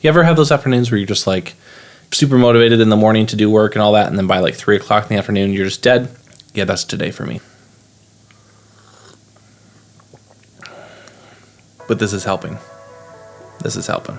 You ever have those afternoons where you're just like super motivated in the morning to do work and all that, and then by like 3 o'clock in the afternoon, you're just dead? Yeah, that's today for me. But this is helping. This is helping.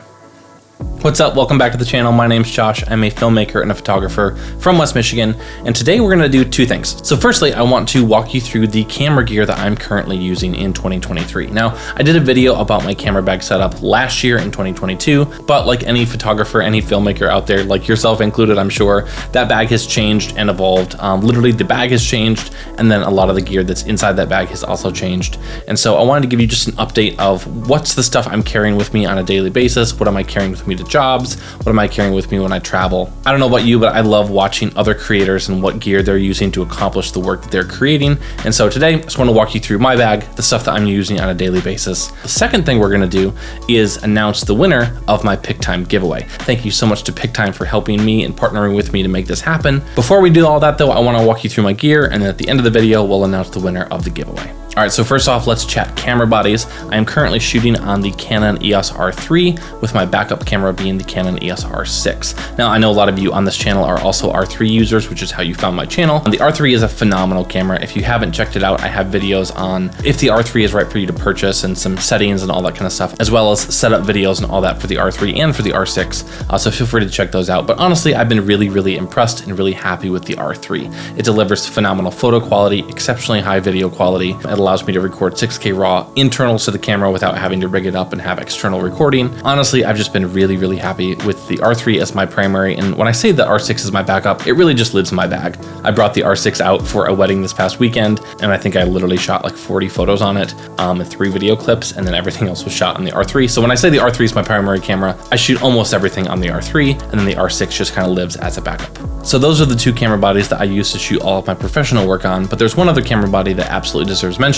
What's up? Welcome back to the channel. My name's Josh. I'm a filmmaker and a photographer from West Michigan, and today we're going to do two things. So firstly, I want to walk you through the camera gear that I'm currently using in 2023. Now, I did a video about my camera bag setup last year in 2022, but like any photographer, any filmmaker out there, like yourself included, I'm sure, that bag has changed and evolved. Literally, the bag has changed, and then a lot of the gear that's inside that bag has also changed. And so I wanted to give you just an update of what's the stuff I'm carrying with me on a daily basis, what am I carrying with me to jobs, what am I carrying with me when I travel. I don't know about you, but I love watching other creators and what gear they're using to accomplish the work that they're creating. And so today, I just want to walk you through my bag, the stuff that I'm using on a daily basis. The second thing we're going to do is announce the winner of my Pick Time giveaway. Thank you so much to Pick Time for helping me and partnering with me to make this happen. Before we do all that though, I want to walk you through my gear, and then at the end of the video, we'll announce the winner of the giveaway. All right, so first off, let's chat camera bodies. I am currently shooting on the Canon EOS R3 with my backup camera being the Canon EOS R6. Now, I know a lot of you on this channel are also R3 users, which is how you found my channel. The R3 is a phenomenal camera. If you haven't checked it out, I have videos on if the R3 is right for you to purchase and some settings and all that kind of stuff, as well as setup videos and all that for the R3 and for the R6. So feel free to check those out. But honestly, I've been really impressed and really happy with the R3. It delivers phenomenal photo quality, exceptionally high video quality. It allows me to record 6K RAW internals to the camera without having to rig it up and have external recording. Honestly, I've just been really happy with the R3 as my primary, and when I say the R6 is my backup, it really just lives in my bag. I brought the R6 out for a wedding this past weekend, and I think I literally shot like 40 photos on it, and 3 video clips, and then everything else was shot on the R3. So when I say the R3 is my primary camera, I shoot almost everything on the R3, and then the R6 just kind of lives as a backup. So those are the two camera bodies that I use to shoot all of my professional work on, but there's one other camera body that absolutely deserves mentioning,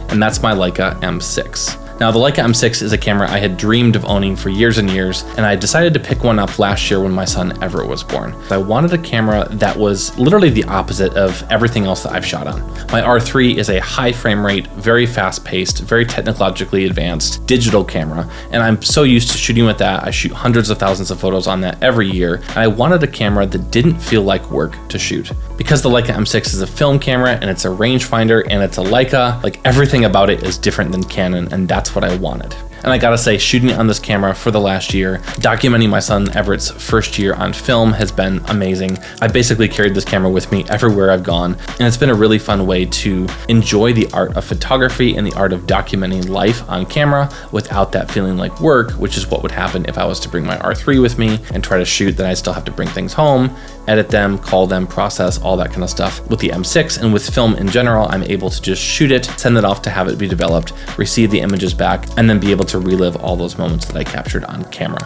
and that's my Leica M6. Now, the Leica M6 is a camera I had dreamed of owning for years and years, and I decided to pick one up last year when my son Everett was born. I wanted a camera that was literally the opposite of everything else that I've shot on. My R3 is a high frame rate, very fast-paced, very technologically advanced digital camera, and I'm so used to shooting with that. I shoot hundreds of thousands of photos on that every year, and I wanted a camera that didn't feel like work to shoot. Because the Leica M6 is a film camera, and it's a rangefinder, and it's a Leica, like everything about it is different than Canon, and that's what I wanted. And I gotta say, shooting on this camera for the last year, documenting my son Everett's first year on film has been amazing. I basically carried this camera with me everywhere I've gone, and it's been a really fun way to enjoy the art of photography and the art of documenting life on camera without that feeling like work, which is what would happen if I was to bring my R3 with me and try to shoot. Then I still have to bring things home, edit them, call them, process, all that kind of stuff. With the M6 and with film in general, I'm able to just shoot it, send it off to have it be developed, receive the images back, and then be able to relive all those moments that I captured on camera.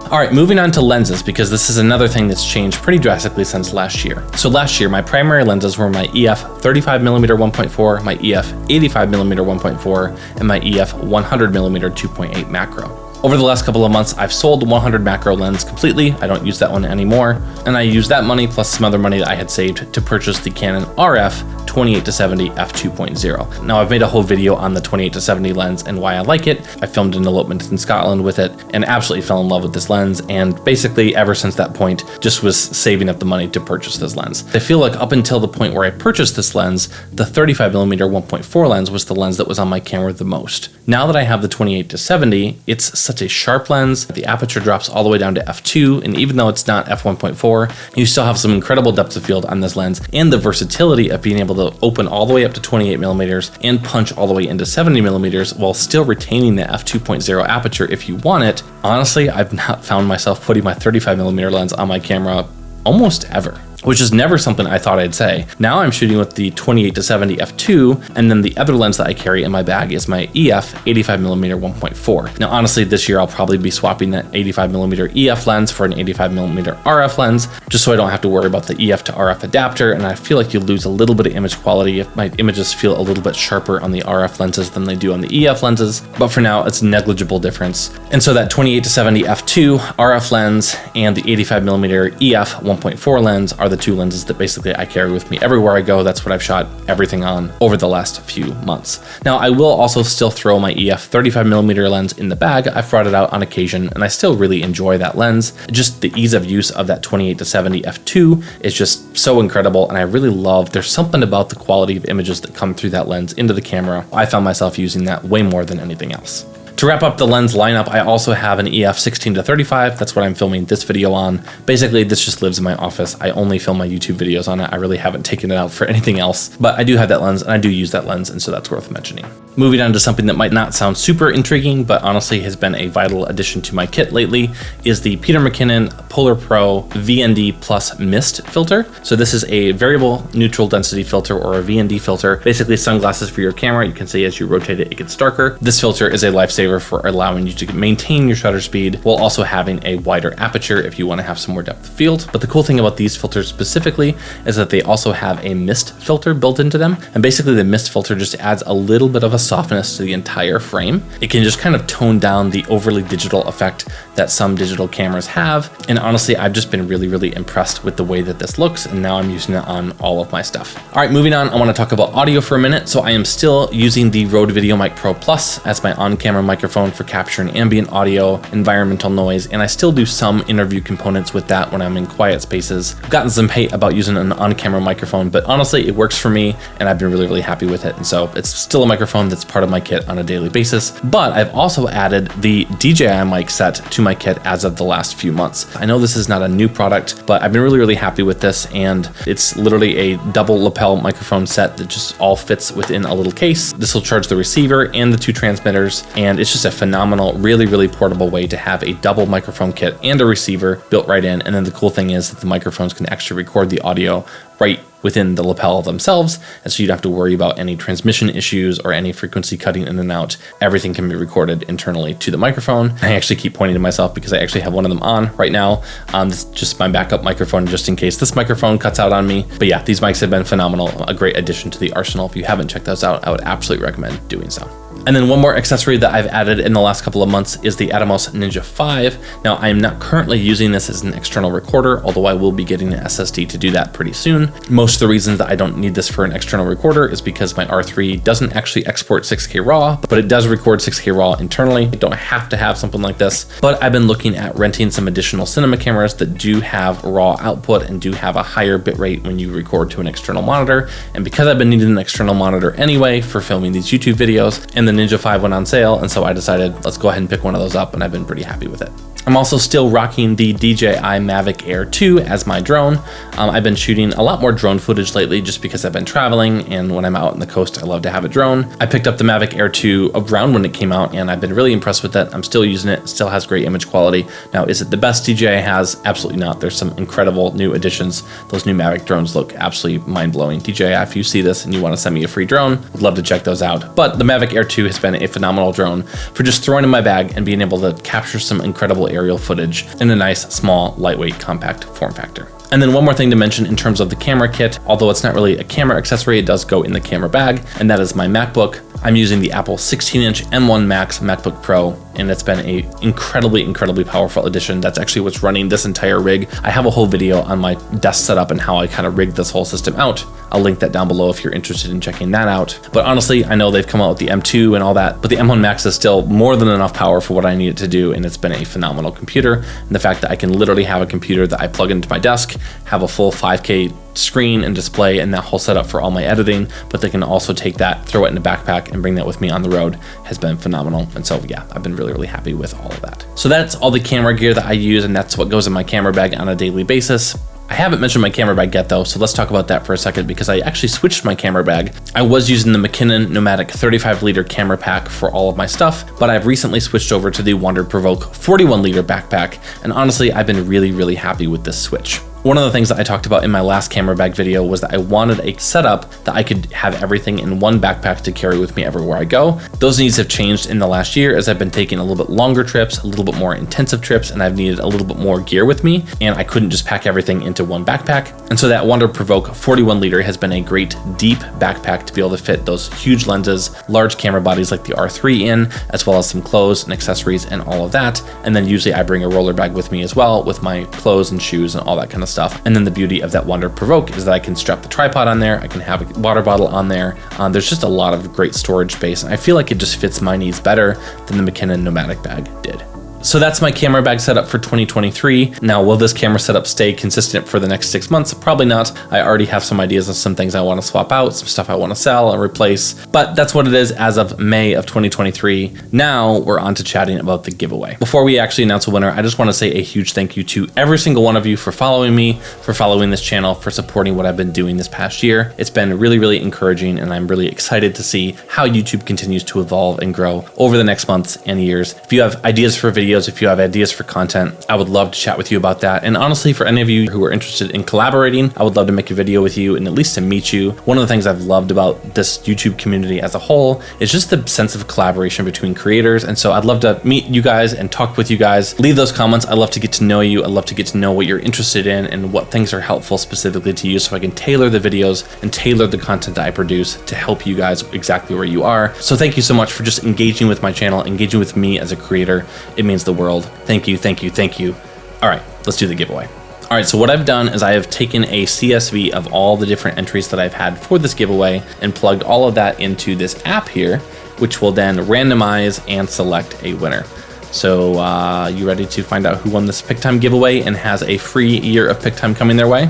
All right, moving on to lenses, because this is another thing that's changed pretty drastically since last year. So last year, my primary lenses were my EF 35mm 1.4, my EF 85mm 1.4, and my EF 100mm 2.8 macro. Over the last couple of months, I've sold the 100 macro lens completely. I don't use that one anymore. And I used that money plus some other money that I had saved to purchase the Canon RF 28-70 f2.0. Now, I've made a whole video on the 28-70 lens and why I like it. I filmed an elopement in Scotland with it and absolutely fell in love with this lens. And basically, ever since that point, just was saving up the money to purchase this lens. I feel like up until the point where I purchased this lens, the 35mm 1.4 lens was the lens that was on my camera the most. Now that I have the 28-70, it's such a sharp lens. The aperture drops all the way down to f2, and even though it's not f1.4, you still have some incredible depth of field on this lens, and the versatility of being able to open all the way up to 28mm and punch all the way into 70mm while still retaining the f2.0 aperture if you want it. Honestly, I've not found myself putting my 35mm lens on my camera almost ever, which is never something I thought I'd say. Now I'm shooting with the 28-70 f2, and then the other lens that I carry in my bag is my EF 85mm 1.4. Now, honestly, this year I'll probably be swapping that 85mm EF lens for an 85mm RF lens, just so I don't have to worry about the EF to RF adapter, and I feel like you lose a little bit of image quality if my images feel a little bit sharper on the RF lenses than they do on the EF lenses, but for now, it's a negligible difference. And so that 28-70 f2 RF lens and the 85mm EF 1.4 lens are the the two lenses that basically I carry with me everywhere I go. That's what I've shot everything on over the last few months. Now, I will also still throw my EF 35mm lens in the bag. I've brought it out on occasion, and I still really enjoy that lens. Just the ease of use of that 28-70 f2 is just so incredible, and I really love, there's something about the quality of images that come through that lens into the camera. I found myself using that way more than anything else. To wrap up the lens lineup, I also have an EF 16-35. That's what I'm filming this video on. Basically, this just lives in my office. I only film my YouTube videos on it. I really haven't taken it out for anything else, but I do have that lens and I do use that lens, and so that's worth mentioning. Moving on to something that might not sound super intriguing, but honestly has been a vital addition to my kit lately, is the Peter McKinnon Polar Pro VND Plus Mist filter. So this is a variable neutral density filter, or a VND filter, basically sunglasses for your camera. You can see as you rotate it, it gets darker. This filter is a lifesaver for allowing you to maintain your shutter speed while also having a wider aperture if you want to have some more depth of field. But the cool thing about these filters specifically is that they also have a mist filter built into them. And basically the mist filter just adds a little bit of a softness to the entire frame. It can just kind of tone down the overly digital effect that some digital cameras have. And honestly, I've just been really impressed with the way that this looks, and now I'm using it on all of my stuff. All right, moving on, I want to talk about audio for a minute. So I am still using the Rode VideoMic Pro Plus as my on-camera microphone for capturing ambient audio, environmental noise, and I still do some interview components with that when I'm in quiet spaces. I've gotten some hate about using an on-camera microphone, but honestly, it works for me, and I've been really happy with it. And so it's still a microphone that's part of my kit on a daily basis. But I've also added the DJI mic set to my kit as of the last few months. I know this is not a new product, but I've been really happy with this, and it's literally a double lapel microphone set that just all fits within a little case. This will charge the receiver and the two transmitters, and it's just a phenomenal, really portable way to have a double microphone kit and a receiver built right in. And then the cool thing is that the microphones can actually record the audio right within the lapel themselves, and so you don't have to worry about any transmission issues or any frequency cutting in and out. Everything can be recorded internally to the microphone. I actually keep pointing to myself because I actually have one of them on right now. This is just my backup microphone just in case this microphone cuts out on me. But yeah, these mics have been phenomenal, a great addition to the arsenal. If you haven't checked those out, I would absolutely recommend doing so. And then one more accessory that I've added in the last couple of months is the Atomos Ninja 5. Now, I am not currently using this as an external recorder, although I will be getting an SSD to do that pretty soon. Most of the reasons that I don't need this for an external recorder is because my R3 doesn't actually export 6K RAW, but it does record 6K RAW internally. I don't have to have something like this, but I've been looking at renting some additional cinema cameras that do have RAW output and do have a higher bitrate when you record to an external monitor. And because I've been needing an external monitor anyway for filming these YouTube videos, and the Ninja 5 went on sale, and so I decided let's go ahead and pick one of those up, and I've been pretty happy with it. I'm also still rocking the DJI Mavic Air 2 as my drone. I've been shooting a lot more drone footage lately just because I've been traveling, and when I'm out on the coast, I love to have a drone. I picked up the Mavic Air 2 around when it came out, and I've been really impressed with it. I'm still using it, still has great image quality. Now, is it the best DJI has? Absolutely not. There's some incredible new additions. Those new Mavic drones look absolutely mind-blowing. DJI, if you see this and you want to send me a free drone, I'd love to check those out. But the Mavic Air 2 has been a phenomenal drone for just throwing in my bag and being able to capture some incredible aerial footage in a nice, small, lightweight, compact form factor. And then one more thing to mention in terms of the camera kit, although it's not really a camera accessory, it does go in the camera bag, and that is my MacBook. I'm using the Apple 16-inch M1 Max MacBook Pro, and it's been a incredibly powerful addition. That's actually what's running this entire rig. I have a whole video on my desk setup and how I kind of rigged this whole system out. I'll link that down below if you're interested in checking that out. But honestly, I know they've come out with the M2 and all that, but the M1 Max is still more than enough power for what I need it to do, and it's been a phenomenal computer. And the fact that I can literally have a computer that I plug into my desk, have a full 5K screen and display and that whole setup for all my editing, but they can also take that, throw it in a backpack, and bring that with me on the road has been phenomenal. And so yeah, I've been really happy with all of that. So that's all the camera gear that I use, and that's what goes in my camera bag on a daily basis. I haven't mentioned my camera bag yet though, so let's talk about that for a second because I actually switched my camera bag. I was using the McKinnon Nomadic 35-liter camera pack for all of my stuff, but I've recently switched over to the Wonder Provoke 41-liter backpack, and honestly, I've been really happy with this switch. One of the things that I talked about in my last camera bag video was that I wanted a setup that I could have everything in one backpack to carry with me everywhere I go. Those needs have changed in the last year as I've been taking a little bit longer trips, a little bit more intensive trips, and I've needed a little bit more gear with me, and I couldn't just pack everything into one backpack. And so that Wonder Provoke 41-liter has been a great deep backpack to be able to fit those huge lenses, large camera bodies like the R3 in, as well as some clothes and accessories and all of that. And then usually I bring a roller bag with me as well with my clothes and shoes and all that kind of stuff. stuff. And then the beauty of that Wander Provoke is that I can strap the tripod on there. I can have a water bottle on there. There's just a lot of great storage space. And I feel like it just fits my needs better than the McKinnon Nomadic bag did. So that's my camera bag setup for 2023. Now, will this camera setup stay consistent for the next 6 months? Probably not. I already have some ideas of some things I want to swap out, some stuff I want to sell and replace, but that's what it is as of May of 2023. Now we're on to chatting about the giveaway. Before we actually announce a winner, I just want to say a huge thank you to every single one of you for following me, for following this channel, for supporting what I've been doing this past year. It's been really, really encouraging, and I'm really excited to see how YouTube continues to evolve and grow over the next months and years. If you have ideas for videos, if you have ideas for content, I would love to chat with you about that. And honestly, for any of you who are interested in collaborating, I would love to make a video with you and at least to meet you. One of the things I've loved about this YouTube community as a whole is just the sense of collaboration between creators. And so I'd love to meet you guys and talk with you guys. Leave those comments. I'd love to get to know you. I'd love to get to know what you're interested in and what things are helpful specifically to you, so I can tailor the videos and tailor the content that I produce to help you guys exactly where you are. So thank you so much for just engaging with my channel, engaging with me as a creator. It means the world. Thank you, thank you, thank you. All right, let's do the giveaway. All right, so what I've done is I have taken a CSV of all the different entries that I've had for this giveaway and plugged all of that into this app here, which will then randomize and select a winner. So you ready to find out who won this Pick Time giveaway and has a free year of Pick Time coming their way?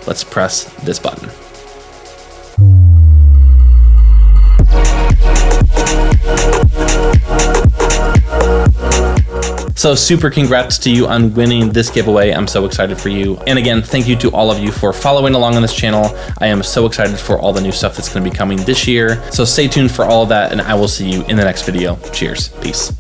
Let's press this button. So super congrats to you on winning this giveaway. I'm so excited for you. And again, thank you to all of you for following along on this channel. I am so excited for all the new stuff that's going to be coming this year. So stay tuned for all of that, and I will see you in the next video. Cheers. Peace.